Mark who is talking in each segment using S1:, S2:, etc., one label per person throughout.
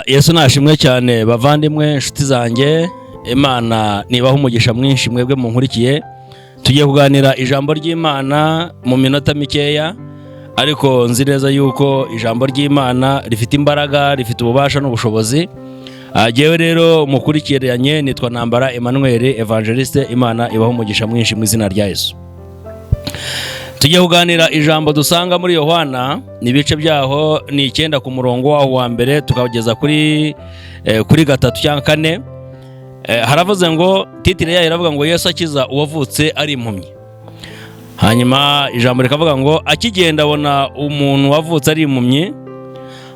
S1: Yesu nashimwe cyane bavandimwe inshuti zanjye. Imana nibaho umugisha mwinshi mwebwe munkurikiye. Tugiye kuganira ijambo ry'Imana mu minota mikeya, ariko nzi neza yuko ijambo ry'Imana rifite imbaraga, rifite ububasha n'ubushobozi. Jewe rero mukurikiranye nitwa Ntambara Emmanuel Evangeliste. Imana ibaho umugisha mwinshi mu izina rya Yesu. Tugiye kuganira ijambo dusanga muri Yohana, nibice byaho ni 9 ku murongo waho wa mbere tukageza kuri 3 cyangwa 4. Haravuze ngo titire yayo iravuga ngo Yesu akiza uwavutse ari impumyi. Hanyuma ijambo rikavuga ngo akigenda abona umuntu wavutse ari impumyi,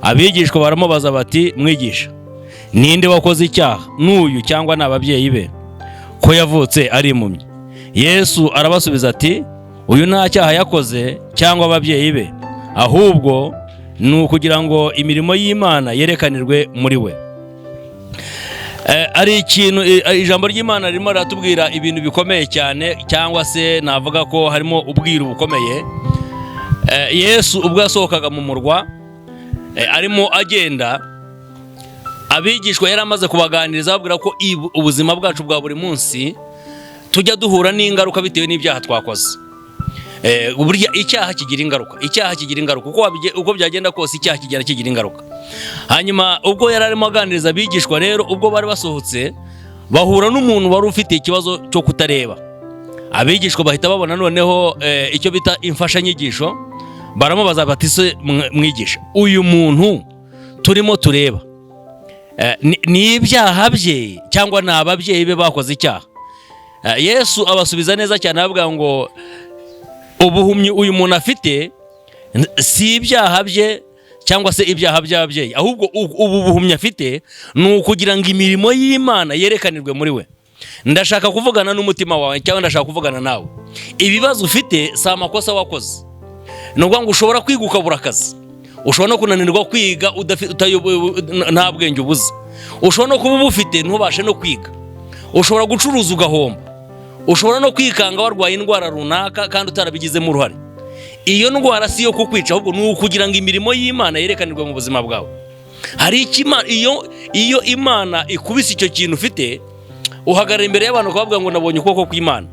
S1: abigishwa baramubaza bati mwigisha, ninde wakoze icyaha, n'uyu cyangwa n'ababyeyi be, ko yavutse ari impumyi? Yesu arabasubiza ati uyu nta cyaha yakoze cyangwa ababyeyi be, ahubwo ni ukugira ngo imirimo y'Imana yerekanirwe muri we. Ari ikintu ijambo ry'Imana ririmo ratubwira ibintu bikomeye cyane, cyangwa se navuga ko harimo ubwiru bukomeye. Yesu ubwo yasohokaga mu murwa arimo agenda, abigishwa yari amaze kubaganiriza babwira ko ubuzima bwacu bwa buri munsi tujya duhura n'ingaruka bitewe n'ibyaha twakoze. Burya icyaha kigira ingaruka, uko byagenda kose icyaha kigira ingaruka. Hanyuma ubwo yari arimo aganiriza abigishwa rero, ubwo bari basohotse bahura n'umuntu wari ufite ikibazo cyo kutareba. Abigishwa bahita babona noneho icyo bita imfashanyigisho, baramubaza bati se mwigisha, uyu muntu turimo tureba ni ibyaha bye cyangwa ni ababyeyi be bakoze icyaha? Yesu abasubiza neza cyane avuga ngo ubuhumyi uyu muntu afite si ibyaha bye cyangwa se ibyaha by'ababyeyi, ahubwo ubu buhumyi afite ni ukugira ngo imirimo y'Imana yerekanirwe muri we. Ndashaka kuvugana n'umutima wawe, cyangwa ndashaka kuvugana nawe. Ibibazo ufite si amakosa wakoze. Nubwo ngo ushobora kwiga ukabura akazi, ushobora no kunanirwa kwiga nta bwenge ubuze, ushobora no kuba ubufite ntubashe no kwiga, ushobora gucuruza ugahomba, ushobora no kwikanga warwaye indwara runaka kandi utarabigizemo uruhare. Iyo ndwara si yo kukwica, ahubwo ni ukugira ngo imirimo y'Imana yerekanirwe mu buzima bwawe. Hari iyo Imana ikubise icyo kintu ufite, uhagarara imbere y'abantu ukavuga ngo nabonye ukuboko kw'Imana.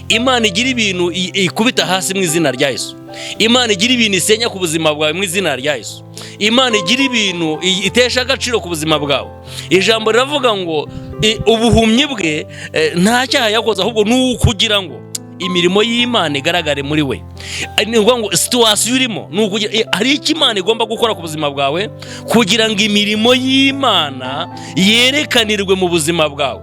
S1: Imana igira ibintu ikubita hasi mu izina rya Yesu. Imana igira ibintu isenya ku buzima bwawe mu izina rya Yesu. Imana igira ibintu itesha agaciro ku buzima bwawe. Ijambo riravuga ngo ubuhumyi bwe nta cyaha yakoze, ahubwo ni ukugira ngo imirimo y'Imana igaragare muri we. Ni ukuvuga ngo situation urimo hari icyo Imana igomba gukora ku buzima bwawe kugira ngo imirimo y'Imana yerekanirwe mu buzima bwawe.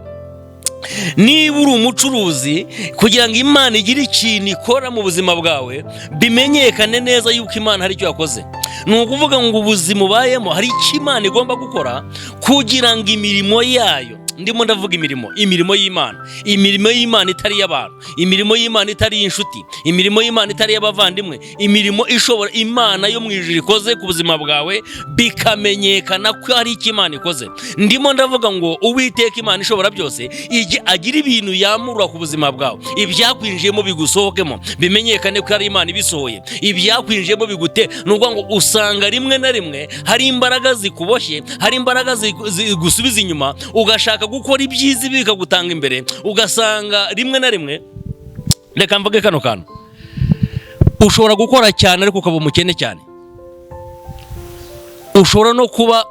S1: Niba uri umucuruzi, kugira ngo Imana igire ikintu ikora mu buzima bwawe, bimenyekane neza yuko Imana hari icyo yakoze. Ni ukuvuga ngo ubuzima ubayemo hari icyo Imana igomba gukora kugira ngo imirimo yayo, ndimo ndavuga imirimo y'Imana, imirimo y'Imana itari y'abantu, imirimo y'Imana itari y'inshuti, imirimo y'Imana itari y'abavandimwe, imirimo ishobora Imana yo mu ijuru ikoze ku buzima bwawe, bikamenyekana ko hari icyo Imana ikoze. Ndimo ndavuga ngo Uwiteka Imana ishobora byose agira ibintu yamurura ku buzima bwawe. Ibyakwinjiyemo bigusohokemo, bimenyekane ko ari Imana ibisohoye. Ibyakwinjiyemo bigute, nubwo ngo usanga rimwe na rimwe hari imbaraga zikuboshye, hari imbaraga zigusubiza inyuma, ugashaka gukora ibyiza bikagutanga imbere, ugasanga rimwe na rimwe, reka mvuge kano kantu, ushobora gukora cyane ariko ukaba umukene cyane. Ushobora no kuba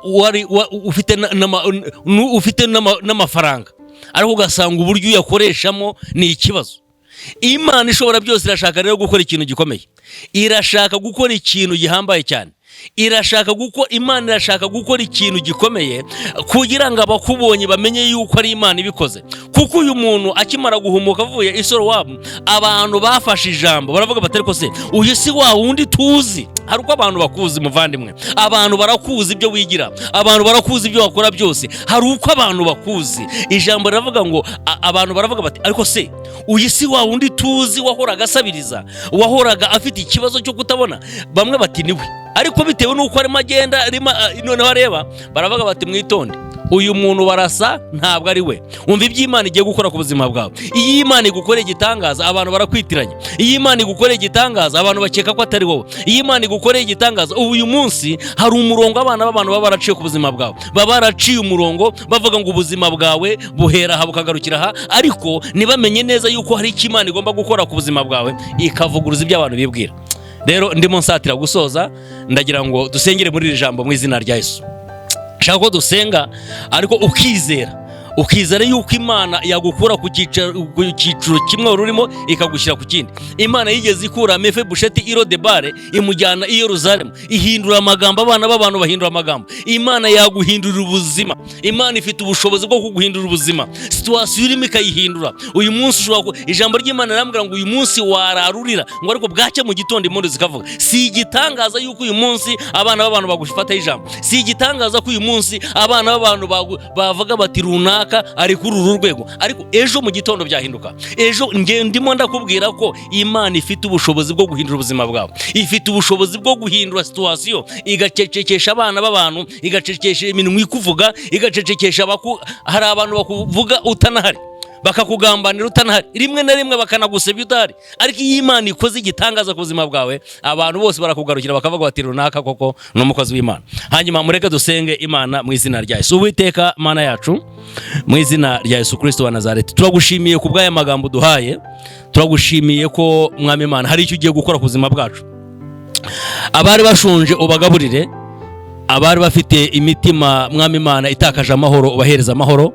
S1: ufite n'amafaranga, ariko ugasanga uburyo uyakoreshamo ni ikibazo. Imana ishobora byose irashaka rero gukora ikintu gikomeye, irashaka gukora ikintu gihambaye cyane. Imana irashaka gukora ikintu gikomeye kugira ngo abakubonye bamenye yuko ari Imana ibikoze. Kuko uyu muntu akimara guhumuka avuye i Sorowamu, abantu bafashe ijambo baravuga bati ariko se uyu si wa wundi tuzi? Hari uko abantu bakuzi muvandimwe, abantu barakuzi ibyo wigira, abantu barakuzi ibyo wakora byose, hari uko abantu bakuzi. Ijambo riravuga ngo abantu baravuga bati ariko se uyu si wa wundi tuzi wahoraga asabiriza, wahoraga afite ikibazo cyo kutabona? Bamwe bati niwe, ariko bitewe nuko arimo agenda noneho areba, baravuga bati mwitonde, uyu muntu barasa ntabwo ari we. Umva ibyo Imana igiye gukora ku buzima bwawe. Iyo Imana igukoreye igitangaza abantu barakwitiranya. Iyo Imana igukoreye igitangaza abantu bakeka ko atari wowe. Iyo Imana igukoreye igitangaza uyu munsi hari umurongo abana b'abantu baba baraciye ku buzima bwawe, baba baraciye umurongo bavuga ngo ubuzima bwawe buhera aha bukagarukira aha, ariko ntibamenye neza yuko hari icyo Imana igomba gukora ku buzima bwawe ikavuguruza ibyo abantu bibwira. Rero ndimo nsatira gusoza, ndagira ngo dusengere muri iri jambo mu izina rya Yesu. Shaka ko dusenga ariko ukizera yuko Imana yagukura ku cyiciro kimwe ururimo ikagushyira ku kindi. Imana yigeze ikura Mefibosheti i Lodebare imujyana i Yerusalemu, ihindura amagambo, abana b'abantu bahindura amagambo. Imana yaguhindurira ubuzima. Imana ifite ubushobozi bwo kuguhindura ubuzima, situasiyo urimo ikayihindura. Uyu munsi ushobora ijambo ry'Imana rirambwira ngo uyu munsi wararurira, ngo ariko bwacye mu gitondo impundu zikavuga. Si igitangaza yuko uyu munsi abana b'abantu bagufataho ijambo. Si igitangaza ko uyu munsi abana b'abantu bavuga bati runaka ari kuri uru rwego, ariko ejo mu gitondo byahinduka. Ejo ndimo ndakubwira ko Imana ifite ubushobozi bwo guhindura ubuzima bwawe, ifite ubushobozi bwo guhindura situasiyo, igacecekesha abana b'abantu, igacecekesha iminwa ikuvuga, igacecekesha hari abantu bakuvuga utanahari, bakakugambanira utanahari, rimwe na rimwe bakanagusebya udahari. Ariko iyo Imana ikoze igitangaza ku buzima bwawe abantu bose barakugarukira bakavuga bati runaka koko ni umukozi w'Imana. Hanyuma mureke dusenge Imana mu izina rya Yesu. Uwiteka Mana yacu, mu izina rya Yesu Kristo wa Nazareti, turagushimiye ku bw'aya magambo duhaye, turagushimiye ko Mwami Imana hari icyo ugiye gukora ku buzima bwacu. Abari bashonje ubagaburire, abari bafite imitima Mwami Imana itakaje amahoro ubahereza amahoro,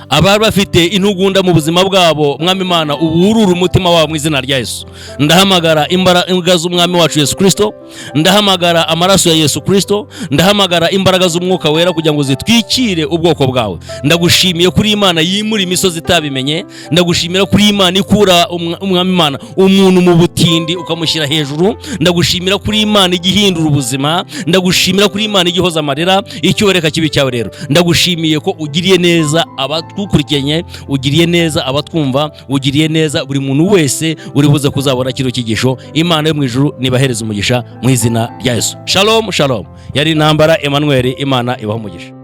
S1: abari bafite intugunda mu buzima bwabo Mwami Imana uburura umutima wabo mu izina rya Yesu. Ndahamagara imbaraga z'Umwami wacu Yesu Kristo, ndahamagara amaraso ya Yesu Kristo, ndahamagara imbaraga z'Umwuka Wera kugira ngo zitwikire ubwoko bwawe. Ndagushimiye kuri Imana yimura imisozi itabimenye, ndagushimira kuri Imana ikura Umwami Imana umuntu mu butindi ukamushyira hejuru, ndagushimira kuri Imana igihindura ubuzima, ndagushimira kuri Imana igihoza amarira, icyo wereka kibi cyawe. Rero ndagushimiye ko ugiriye neza abatukurikiranye, ugiriye neza abatwumva, ugiriye neza buri muntu wese uri buze kuzabona kino cyigisho. Imana yo mu ijuru nibahereza umugisha mu izina rya Yesu. Shalom shalom. Yari Ntambara Emmanuel, Imana ibaha umugisha.